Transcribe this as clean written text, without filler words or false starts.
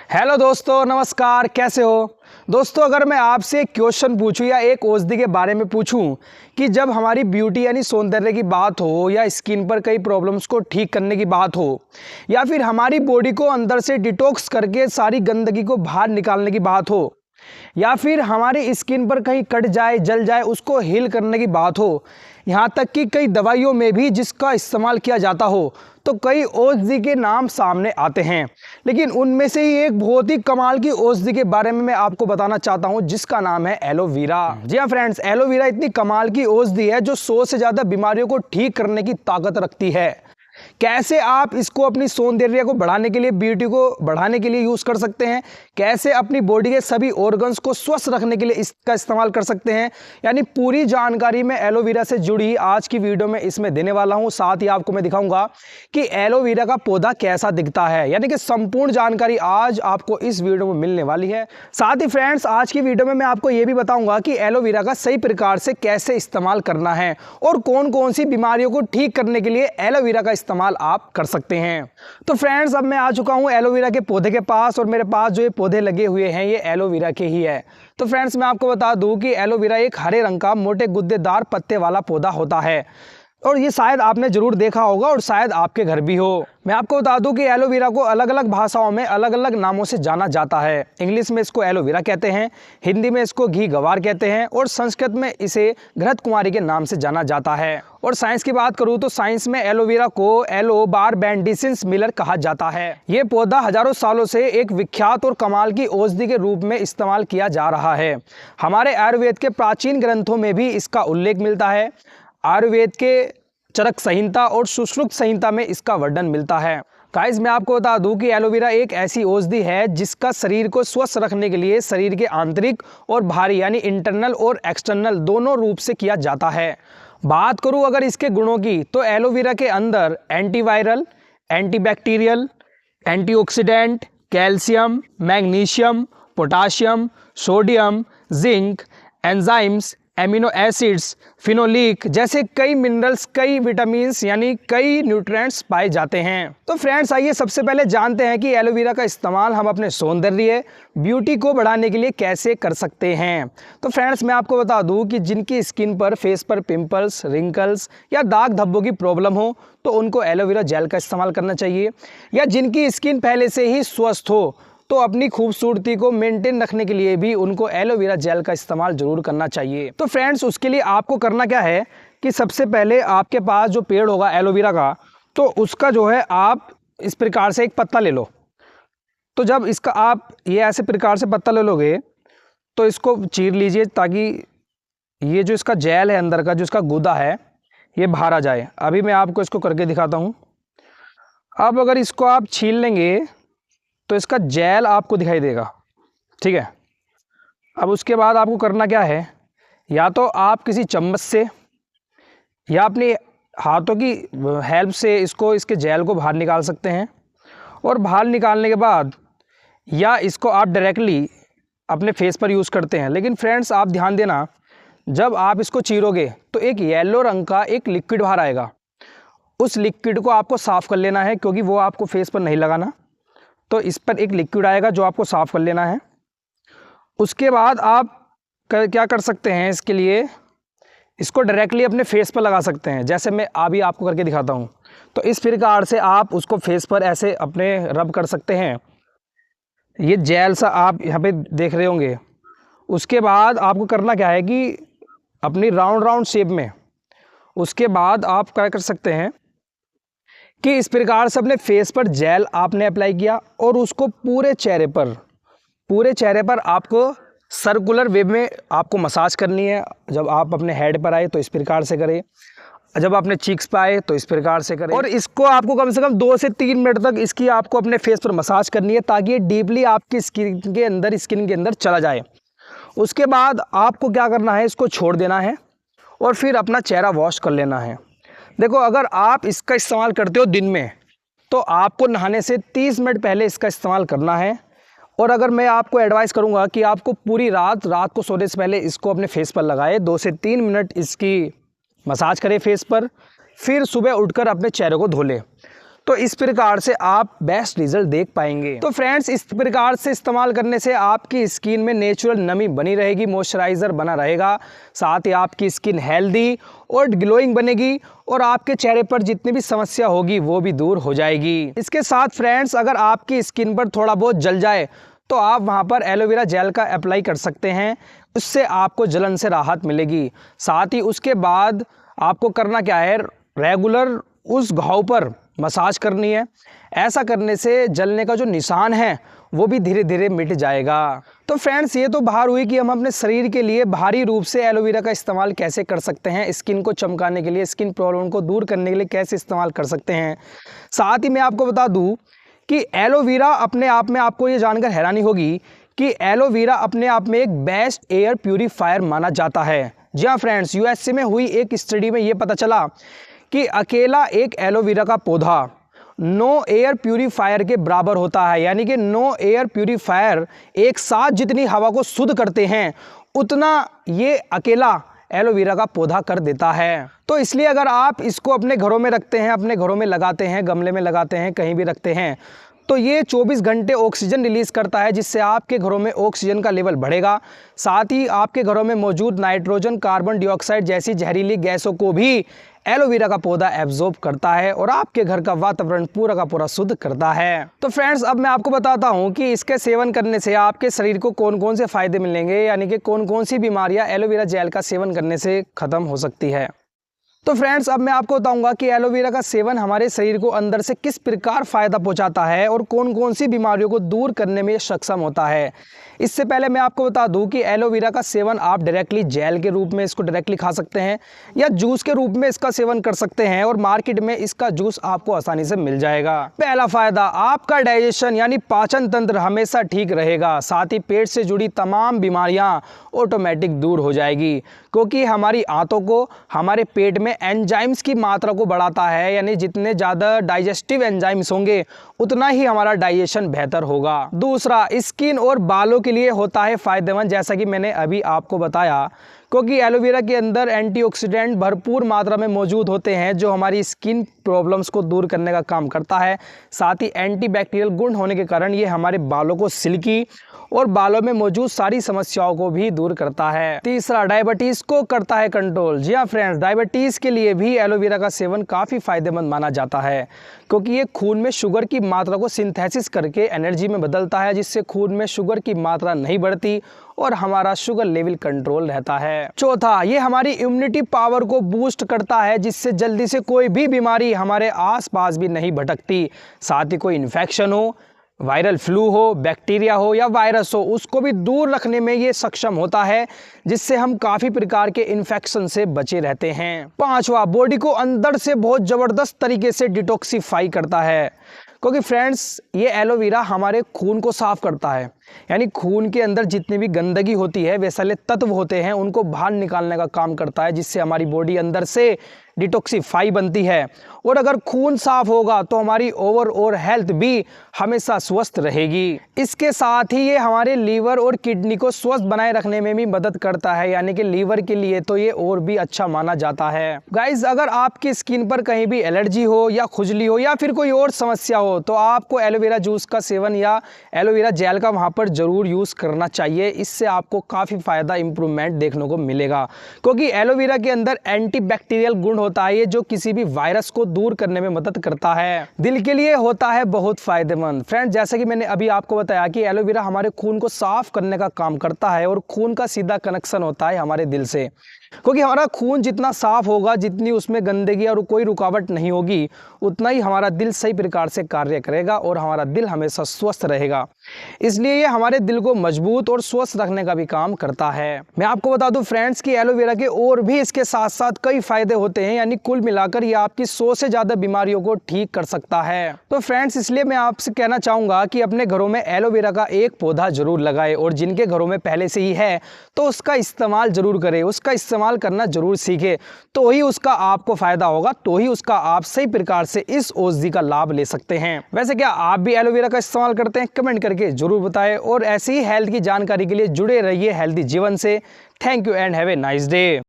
Hello दोस्तों, नमस्कार। कैसे हो दोस्तों? अगर मैं आपसे एक क्वेश्चन पूछूं या एक औषधि के बारे में पूछूं कि जब हमारी ब्यूटी यानी सौंदर्य की बात हो या स्किन पर कई प्रॉब्लम्स को ठीक करने की बात हो या फिर हमारी बॉडी को अंदर से डिटॉक्स करके सारी गंदगी को बाहर निकालने की बात हो या फिर हमारी स्किन पर कहीं कट जाए, जल जाए, उसको हील करने की बात हो, यहाँ तक कि कई दवाइयों में भी जिसका इस्तेमाल किया जाता हो, तो कई औषधि के नाम सामने आते हैं। लेकिन उनमें से ही एक बहुत ही कमाल की औषधि के बारे में मैं आपको बताना चाहता हूं, जिसका नाम है एलोवेरा। जी हाँ फ्रेंड्स, एलोवेरा इतनी कमाल की औषधि है जो 100 से ज़्यादा बीमारियों को ठीक करने की ताकत रखती है। कैसे आप इसको अपनी सौंदर्य को बढ़ाने के लिए, ब्यूटी को बढ़ाने के लिए यूज़ कर सकते हैं, कैसे अपनी बॉडी के सभी ऑर्गन्स को स्वस्थ रखने के लिए इसका इस्तेमाल कर सकते हैं, यानी पूरी जानकारी मैं एलोवेरा से जुड़ी आज की वीडियो में इसमें देने वाला हूं। साथ ही आपको मैं दिखाऊंगा कि एलोवेरा का पौधा कैसा दिखता है, यानी कि संपूर्ण जानकारी आज आपको इस वीडियो में मिलने वाली है। साथ ही फ्रेंड्स, आज की वीडियो में मैं आपको यह भी बताऊंगा कि एलोवेरा का सही प्रकार से कैसे इस्तेमाल करना है और कौन कौन सी बीमारियों को ठीक करने के लिए एलोवेरा का इस्तेमाल आप कर सकते हैं। तो फ्रेंड्स, अब मैं आ चुका हूं एलोवेरा के पौधे के पास और मेरे पास जो ये पौधे लगे हुए हैं ये एलोवेरा के ही है। तो फ्रेंड्स, मैं आपको बता दूं कि एलोवेरा एक हरे रंग का मोटे गुद्देदार पत्ते वाला पौधा होता है और ये शायद आपने जरूर देखा होगा और शायद आपके घर भी हो। मैं आपको बता दूं कि एलोवेरा को अलग अलग भाषाओं में अलग अलग नामों से जाना जाता है। इंग्लिश में इसको एलोवेरा कहते हैं, हिंदी में इसको घी गवार कहते हैं और संस्कृत में इसे घृत कुमारी के नाम से जाना जाता है। और साइंस की बात करूं तो साइंस में एलोवेरा को एलोबारबैंडिसेंस मिलर कहा जाता है। ये पौधा हजारों सालों से एक विख्यात और कमाल की औषधि के रूप में इस्तेमाल किया जा रहा है। हमारे आयुर्वेद के प्राचीन ग्रंथों में भी इसका उल्लेख मिलता है। आयुर्वेद के चरक संहिता और सुश्रुत संहिता में इसका वर्णन मिलता है। गाइस, मैं आपको बता दूं कि एलोवेरा एक ऐसी औषधि है जिसका शरीर को स्वस्थ रखने के लिए शरीर के आंतरिक और बाहरी यानी इंटरनल और एक्सटर्नल दोनों रूप से किया जाता है। बात करूं अगर इसके गुणों की, तो एलोवेरा के अंदर antiviral, antibacterial, antioxidant, calcium, magnesium, potassium, sodium, zinc, enzymes, amino acids, phenolic जैसे कई मिनरल्स, कई विटामिन्स यानी कई न्यूट्रिएंट्स पाए जाते हैं। तो फ्रेंड्स, आइए सबसे पहले जानते हैं कि एलोवेरा का इस्तेमाल हम अपने सौंदर्य, ब्यूटी को बढ़ाने के लिए कैसे कर सकते हैं। तो फ्रेंड्स, मैं आपको बता दूं कि जिनकी स्किन पर, फेस पर पिंपल्स, रिंकल्स या दाग धब्बों की प्रॉब्लम हो तो उनको एलोवेरा जेल का इस्तेमाल करना चाहिए, या जिनकी स्किन पहले से ही स्वस्थ हो तो अपनी खूबसूरती को मेंटेन रखने के लिए भी उनको एलोवेरा जेल का इस्तेमाल जरूर करना चाहिए। तो फ्रेंड्स, उसके लिए आपको करना क्या है कि सबसे पहले आपके पास जो पेड़ होगा एलोवेरा का, तो उसका जो है आप इस प्रकार से एक पत्ता ले लो। तो जब इसका आप ये ऐसे प्रकार से पत्ता ले लोगे तो इसको चीर लीजिए ताकि ये जो इसका जेल है अंदर का, जो इसका गूदा है, ये बाहर आ जाए। अभी मैं आपको इसको करके दिखाता हूँ। अब अगर इसको आप छील लेंगे तो इसका जेल आपको दिखाई देगा, ठीक है। अब उसके बाद आपको करना क्या है, या तो आप किसी चम्मच से या अपने हाथों की हेल्प से इसके जेल को बाहर निकाल सकते हैं। और बाहर निकालने के बाद या इसको आप डायरेक्टली अपने फेस पर यूज़ करते हैं। लेकिन फ्रेंड्स, आप ध्यान देना, जब आप इसको चीरोगे तो एक येलो रंग का एक लिक्विड बाहर आएगा। उस लिक्विड को आपको साफ़ कर लेना है, क्योंकि वो आपको फेस पर नहीं लगाना। तो इस पर एक लिक्विड आएगा जो आपको साफ़ कर लेना है। उसके बाद आप क्या कर सकते हैं, इसके लिए इसको डायरेक्टली अपने फेस पर लगा सकते हैं, जैसे मैं अभी आपको करके दिखाता हूँ। तो इस प्रकार से आप उसको फेस पर ऐसे अपने रब कर सकते हैं। ये जेल सा आप यहाँ पे देख रहे होंगे। उसके बाद आपको करना क्या है कि अपनी राउंड शेप में, उसके बाद आप क्या कर सकते हैं कि इस प्रकार से अपने फेस पर जेल आपने अप्लाई किया और उसको पूरे चेहरे पर आपको सर्कुलर वे में आपको मसाज करनी है। जब आप अपने हेड पर आए तो इस प्रकार से करें, जब अपने चीक्स पे आए तो इस प्रकार से करें। और इसको आपको कम से कम 2 से 3 मिनट तक इसकी आपको अपने फेस पर मसाज करनी है, ताकि ये डीपली आपकी स्किन के अंदर चला जाए। उसके बाद आपको क्या करना है, इसको छोड़ देना है और फिर अपना चेहरा वॉश कर लेना है। देखो, अगर आप इसका इस्तेमाल करते हो दिन में, तो आपको नहाने से 30 मिनट पहले इसका इस्तेमाल करना है। और अगर मैं आपको एडवाइस करूंगा कि आपको पूरी रात को सोने से पहले इसको अपने फेस पर लगाए, 2 से 3 मिनट इसकी मसाज करें फेस पर, फिर सुबह उठकर अपने चेहरे को धो लें। तो इस प्रकार से आप बेस्ट रिजल्ट देख पाएंगे। तो फ्रेंड्स, इस प्रकार से इस्तेमाल करने से आपकी स्किन में नेचुरल नमी बनी रहेगी, मॉइस्चराइजर बना रहेगा, साथ ही आपकी स्किन हेल्दी और ग्लोइंग बनेगी और आपके चेहरे पर जितनी भी समस्या होगी वो भी दूर हो जाएगी। इसके साथ फ्रेंड्स, अगर आपकी स्किन पर थोड़ा बहुत जल जाए तो आप वहाँ पर एलोवेरा जेल का अप्लाई कर सकते हैं, उससे आपको जलन से राहत मिलेगी। साथ ही उसके बाद आपको करना क्या है, रेगुलर उस घाव पर मसाज करनी है। ऐसा करने से जलने का जो निशान है वो भी धीरे धीरे मिट जाएगा। तो फ्रेंड्स, ये तो बाहर हुई कि हम अपने शरीर के लिए भारी रूप से एलोवेरा का इस्तेमाल कैसे कर सकते हैं, स्किन को चमकाने के लिए, स्किन प्रॉब्लम को दूर करने के लिए कैसे इस्तेमाल कर सकते हैं। साथ ही मैं आपको बता दूं कि एलोवेरा अपने आप में, आपको ये जानकर हैरानी होगी कि एलोवेरा अपने आप में एक बेस्ट एयर प्यूरीफायर माना जाता है। जी हाँ फ्रेंड्स, यूएसए में हुई एक स्टडी में ये पता चला कि अकेला एक एलोवेरा का पौधा 9 एयर प्यूरीफायर के बराबर होता है। यानी कि 9 एयर प्यूरीफायर एक साथ जितनी हवा को शुद्ध करते हैं उतना ये अकेला एलोवेरा का पौधा कर देता है। तो इसलिए अगर आप इसको अपने घरों में रखते हैं, अपने घरों में लगाते हैं, गमले में लगाते हैं, कहीं भी रखते हैं, तो ये 24 घंटे ऑक्सीजन रिलीज़ करता है, जिससे आपके घरों में ऑक्सीजन का लेवल बढ़ेगा। साथ ही आपके घरों में मौजूद नाइट्रोजन, कार्बन डाइऑक्साइड जैसी जहरीली गैसों को भी एलोवेरा का पौधा एब्जॉर्ब करता है और आपके घर का वातावरण पूरा का पूरा शुद्ध करता है। तो फ्रेंड्स, अब मैं आपको बताता हूं कि इसके सेवन करने से आपके शरीर को कौन कौन से फायदे मिलेंगे, यानी कि कौन कौन सी बीमारियां एलोवेरा जेल का सेवन करने से खत्म हो सकती है। तो फ्रेंड्स, अब मैं आपको बताऊंगा कि एलोवेरा का सेवन हमारे शरीर को अंदर से किस प्रकार फ़ायदा पहुंचाता है और कौन कौन सी बीमारियों को दूर करने में सक्षम होता है। इससे पहले मैं आपको बता दूं कि एलोवेरा का सेवन आप डायरेक्टली जेल के रूप में इसको डायरेक्टली खा सकते हैं या जूस के रूप में इसका सेवन कर सकते हैं और मार्केट में इसका जूस आपको आसानी से मिल जाएगा। पहला फ़ायदा, आपका डाइजेशन यानी पाचन तंत्र हमेशा ठीक रहेगा। साथ ही पेट से जुड़ी तमाम बीमारियाँ ऑटोमेटिक दूर हो जाएगी, क्योंकि हमारी आंतों को हमारे पेट में एंजाइम्स की मात्रा को बढ़ाता है। यानी जितने ज़्यादा डाइजेस्टिव एंजाइम्स होंगे उतना ही हमारा डाइजेशन बेहतर होगा। दूसरा, स्किन और बालों के लिए होता है फ़ायदेमंद, जैसा कि मैंने अभी आपको बताया, क्योंकि एलोवेरा के अंदर एंटीऑक्सीडेंट भरपूर मात्रा में मौजूद होते हैं जो हमारी स्किन प्रॉब्लम्स को दूर करने का काम करता है। साथ ही एंटीबैक्टीरियल गुण होने के कारण ये हमारे बालों को सिल्की और बालों में मौजूद सारी समस्याओं को भी दूर करता है। तीसरा, डायबिटीज़ को करता है कंट्रोल। जी हाँ फ्रेंड्स, डायबिटीज़ के लिए भी एलोवेरा का सेवन काफ़ी फायदेमंद माना जाता है, क्योंकि ये खून में शुगर की मात्रा को सिंथेसिस करके एनर्जी में बदलता है, जिससे खून में शुगर की मात्रा नहीं बढ़ती और हमारा शुगर लेवल कंट्रोल रहता है। चौथा, ये हमारी इम्यूनिटी पावर को बूस्ट करता है, जिससे जल्दी से कोई भी बीमारी हमारे आसपास भी नहीं भटकती। साथ ही कोई इन्फेक्शन हो, वायरल फ्लू हो, बैक्टीरिया हो या वायरस हो, उसको भी दूर रखने में ये सक्षम होता है, जिससे हम काफ़ी प्रकार के इन्फेक्शन से बचे रहते हैं। पांचवा, बॉडी को अंदर से बहुत ज़बरदस्त तरीके से डिटॉक्सिफाई करता है, क्योंकि फ्रेंड्स ये एलोवेरा हमारे खून को साफ करता है। यानी खून के अंदर जितनी भी गंदगी होती है, वैसले तत्व होते हैं, उनको बाहर निकालने का काम करता है, जिससे हमारी बॉडी अंदर से डिटॉक्सिफाई बनती है। और अगर खून साफ होगा तो हमारी ओवरऑल हेल्थ भी हमेशा स्वस्थ रहेगी। इसके साथ ही ये हमारे लीवर और किडनी को स्वस्थ बनाए रखने में भी मदद करता है, यानी कि लीवर के लिए तो ये और भी अच्छा माना जाता है। गाइज, अगर आपकी स्किन पर कहीं भी एलर्जी हो या खुजली हो या फिर कोई और समस्या हो तो आपको एलोवेरा जूस का सेवन या एलोवेरा जेल का वहाँ पर ज़रूर यूज़ करना चाहिए। इससे आपको काफ़ी फ़ायदा इंप्रूवमेंट देखने को मिलेगा, क्योंकि एलोवेरा के अंदर एंटीबैक्टीरियल गुण होता है, ये जो किसी भी वायरस को दूर करने में मदद करता है। दिल के लिए होता है बहुत फायदेमंद। फ्रेंड्स, जैसे कि मैंने अभी आपको बताया कि एलोवेरा हमारे खून को साफ करने का काम करता है और खून का सीधा कनेक्शन होता है हमारे दिल से, क्योंकि हमारा खून जितना साफ होगा, जितनी उसमें गंदगी और कोई रुकावट नहीं होगी, उतना ही हमारा दिल सही प्रकार से कार्य करेगा और हमारा दिल हमेशा स्वस्थ रहेगा। इसलिए ये हमारे दिल को मजबूत और स्वस्थ रखने का भी काम करता है। मैं आपको बता दूं फ्रेंड्स कि एलोवेरा के और भी इसके साथ साथ कई फायदे होते हैं, यानी कुल मिलाकर ये आपकी 100 से ज़्यादा बीमारियों को ठीक कर सकता है। तो फ्रेंड्स, इसलिए मैं आपसे कहना चाहूँगा कि अपने घरों में एलोवेरा का एक पौधा जरूर लगाए, और जिनके घरों में पहले से ही है तो उसका इस्तेमाल जरूर करें, उसका इस्तेमाल करना जरूर सीखे, तो ही उसका आपको फायदा होगा, तो ही उसका आप सही प्रकार से इस औषधि का लाभ ले सकते हैं। वैसे क्या आप भी एलोवेरा का इस्तेमाल करते हैं? कमेंट करके जरूर बताएं, और ऐसी ही हेल्थ की जानकारी के लिए जुड़े रहिए हेल्दी जीवन से। Thank you and have a nice day.